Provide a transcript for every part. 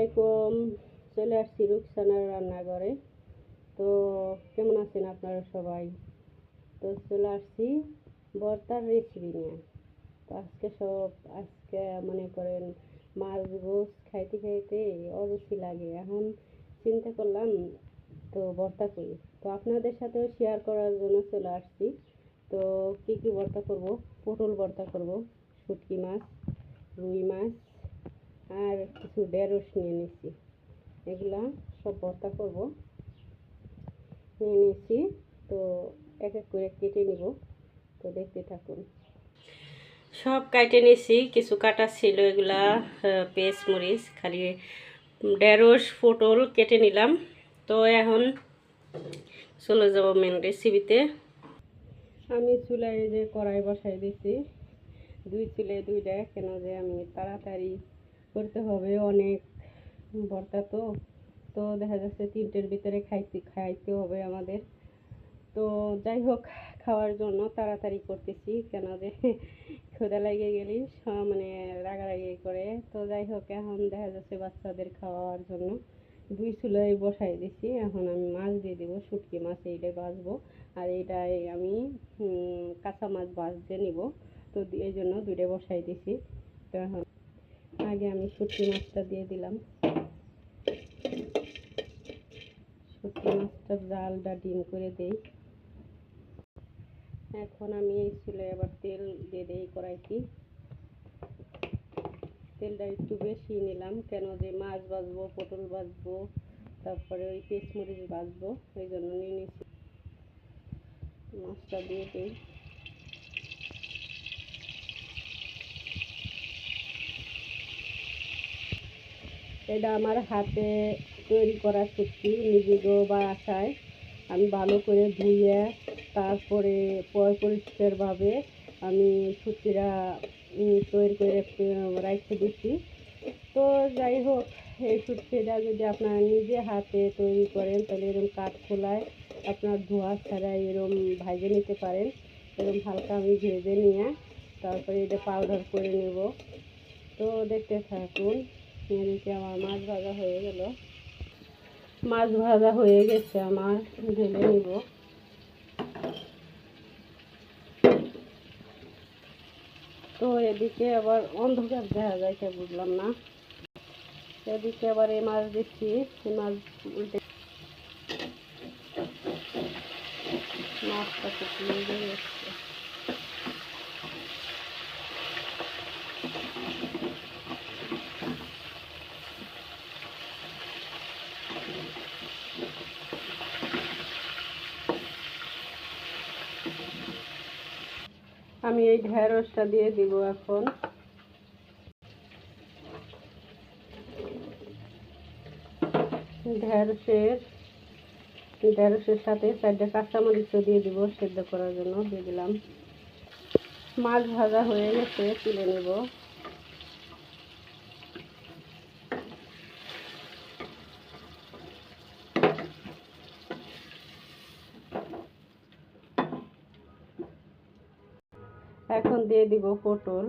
আলাইকুম। চলে আসছি রুকসানার রান্নাঘরে। তো কেমন আছেন আপনারা সবাই? তো চলে আসছি ভর্তার রেসিপি নিয়ে। তো আজকে মনে করেন মাছ গোস খাইতে খাইতে অরুচি লাগে, এখন চিন্তা করলাম তো ভর্তা করি। তো আপনাদের সাথেও শেয়ার করার জন্য চলে আসছি। তো কি ভর্তা করব? পটল ভর্তা করব, শুটকি মাছ, রুই মাছ আর কিছু ঢেঁড়স নিয়ে নিচ্ছি। এগুলা সব ভর্তা করব, নিয়ে নিচ্ছি। তো এক এক করে কেটে নিব, তো দেখতে থাকুন। সব কেটে নিয়েছি, কিছু কাটা ছিল এগুলা পেঁয়াজ মরিচ, খালি ঢেঁড়স পটল কেটে নিলাম। তো এখন চলে যাব মেন রেসিপিতে। আমি চুলায় যে কড়াই বসাই দিয়েছি, দুই চুলে দুইটা, কেন যে আমি তাড়াতাড়ি করতে হবে, অনেক ভর্তা তো দেখা যাচ্ছে 3টের ভিতরে খাইতে হবে আমাদের। তো যাই হোক, খাওয়ার জন্য তাড়াতাড়ি করতেছি, কেন যে ক্ষুধা লেগে গেলে মানে রাগারাগি করে। তো যাই হোক, এখন দেখা যাচ্ছে বাচ্চাদের খাওয়ার জন্য দুই চুলায় বসাই দিছি। এখন আমি মাছ দিয়ে দিব, শুটকি মাছ, এইটাই ভাজবো। আর এইটাই আমি কাঁচা মাছ ভাজতে নিব। তো এই জন্য দুইটা বসাই দিছি। তো এখন আগে আমি শুটকি মাছটা দিয়ে দিলাম। শুটকি মাছটা জালটা ডিম করে দেই। এখন আমি এই চুলায় আবার তেল দিয়ে দিই কড়াইতে। তেলটা একটু বেশি নিলাম, কেন যে মাছ ভাজবো, পটল ভাজবো, তারপরে ওই পেঁয়াজ মরিচ ভাজবো, ওই জন্য নিয়ে নিচ্ছি। মাছটা দিয়ে দিই। এটা আমার হাতে তৈরি করা শুটকি, নিজেও বাসায় আমি ভালো করে ধুয়ে তারপরে পরিষ্কারভাবে আমি শুটকিটা তৈরি করে রেখে দিচ্ছি। তো যাই হোক, এই শুটকিটা যদি আপনারা নিজে হাতে তৈরি করেন, তাহলে এরকম কাঠ খোলায় আপনার ধোয়া ছাড়াই এরকম ভাজে নিতে পারেন। এরকম হালকা আমি ভেজে নিয়ে তারপরে এটা পাউডার করে নেব। তো দেখতে থাকুন। এদিকে আমার মাছ ভাজা হয়ে গেল। মাছ ভাজা হয়ে গেছে আমার, ঢেলে নিব। তো এদিকে আবার অন্ধকার দেখা যায়, কে বুঝলাম না। এদিকে আবার এই মাছ দিচ্ছি, এই মাছ উল্টে মাছটা কুচিয়ে দিয়ে যাচ্ছে। আমি এই ঢেঁড়সটা দিয়ে দিব এখন। ঢেঁড়সের সাথে 4টা কাঁচামরিচও দিয়ে দিব, সেদ্ধ করার জন্য দিয়ে দিলাম। মাছ ভাজা হয়ে গেছে, তুলে নেব। এখন দিয়ে দিব পটল।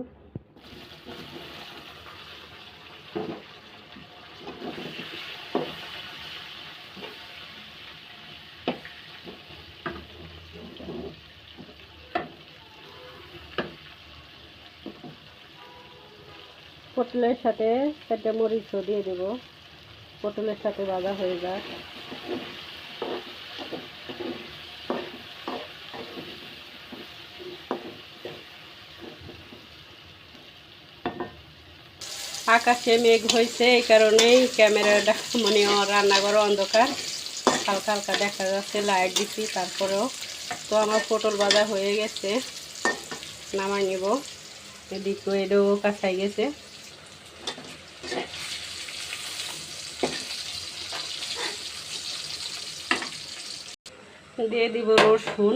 পটলের সাথে 4টা মরিচও দিয়ে দেব, পটলের সাথে ভাজা হয়ে যাক। আকাশে মেঘ হয়েছে, এই কারণেই ক্যামেরাটা মানে রান্নাঘর অন্ধকার, হালকা হালকা দেখা যাচ্ছে, লাইট দিচ্ছি তারপরেও। তো আমার পটল ভাজা হয়ে গেছে, নামাই নেব। এদিকে এটাও কাঁচাই গেছে। দিয়ে দিব রসুন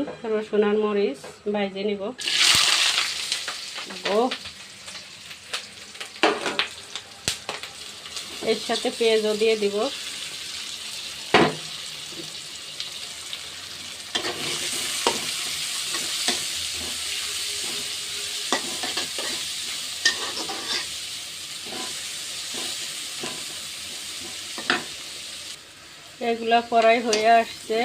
আর মরিচ ভাজে নিব। এর সাথে পেঁয়াজও দিয়ে দিব। এগুলা কড়াই হয়ে আসছে।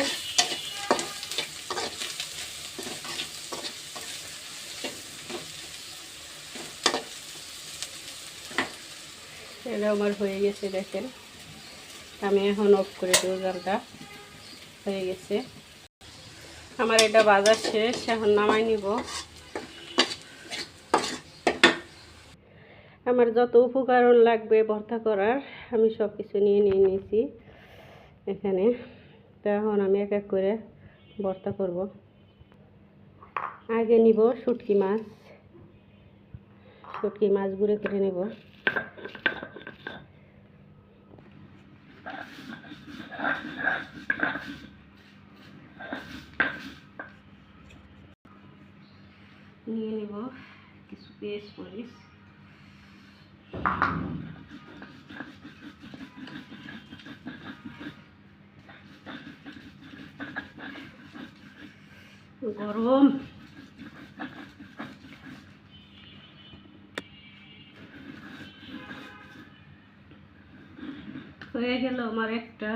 এটা আমার হয়ে গেছে, দেখেন। আমি এখন অফ করে দেবো জালটা। হয়ে গেছে আমার এটা ভাজা শেষ, এখন নামাই নিব। আমার যত উপকরণ লাগবে ভর্তা করার আমি সব কিছু নিয়ে নিয়েছি এখানে। তো এখন আমি এক এক করে ভর্তা করব। আগে নিব শুটকি মাছ গুঁড়ো করে নেব। নিয়ে নেব কিছু পেঁয়াজ মরিচ, গরম হয়ে গেল আমার একটা।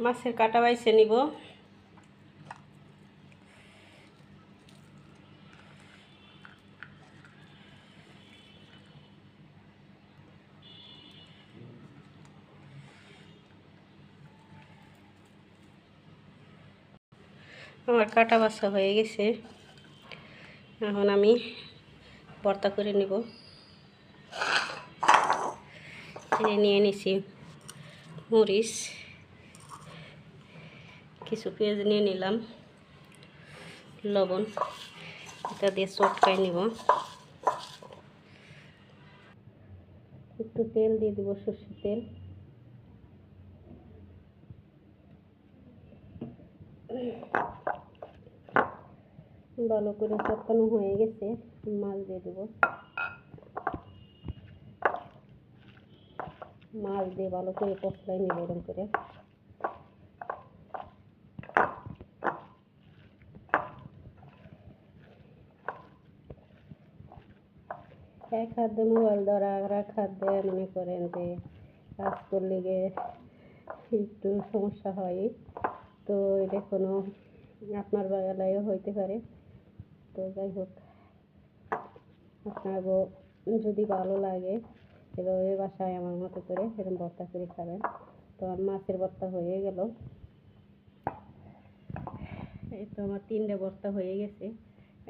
মাছের কাটা বাইছে নিব। আমার কাটা বাছা হয়ে গেছে, এখন আমি ভর্তা করে নিব। নিয়ে নিছি মরিচ, কিছু পেঁয়াজ নিয়ে নিলাম, লবণ, এটা দিয়ে চটকাই নিব। একটু তেল দিয়ে দিব, সরষের তেল। ভালো করে চটকানো হয়ে গেছে, মাছ দিয়ে দেব। মাছ দিয়ে ভালো করে কষলাই নিব এরকম করে। এক হাত দিয়ে মোবাইল ধরা আর এক হাত দিয়ে মনে করেন যে কাজ করলে গিয়ে একটু সমস্যা হয়। তো এটা কোনো আপনার বেলায়ও হইতে পারে। তো যাই হোক, আপনারও যদি ভালো লাগে এভাবে বাসায় আমার মতো করে এরকম ভর্তা করে খাবেন। তো আমার মাছের ভর্তা হয়ে গেল। এই তো আমার 3টে ভর্তা হয়ে গেছে,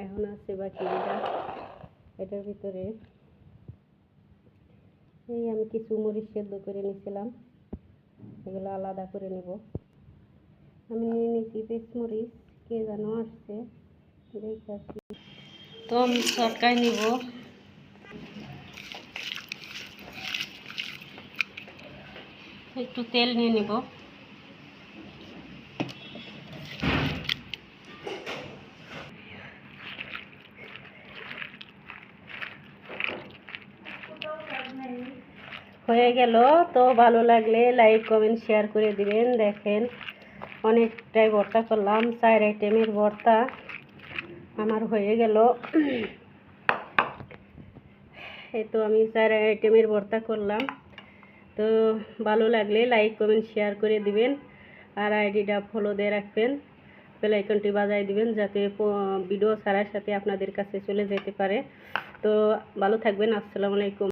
এখন আছে বাকি এটার ভিতরে এই আমি কিছু মরিচ সেদ্ধ করে নিয়েছিলাম, এগুলো আলাদা করে নেব। আমি নিয়ে নিয়েছি পেঁচমরিচ, কে যেন আসছে দেখাচ্ছি। তো আমি চটকাই নিব। একটু তেল নিয়ে নিব। হয়ে গেল। তো ভালো লাগলে লাইক কমেন্ট শেয়ার করে দিবেন। দেখেন অনেকটাই ভর্তা করলাম, 4 আইটেমের ভর্তা আমার হয়ে গেল। এই তো আমি 4 আইটেমের ভর্তা করলাম। তো ভালো লাগলে লাইক কমেন্ট শেয়ার করে দিবেন, আর আইডিটা ফলো দিয়ে রাখবেন, বেল আইকনটি বাজায় দিবেন যাতে ভিডিও ছাড়ার সাথে আপনাদের কাছে চলে যেতে পারে। তো ভালো থাকবেন। আসসালামু আলাইকুম।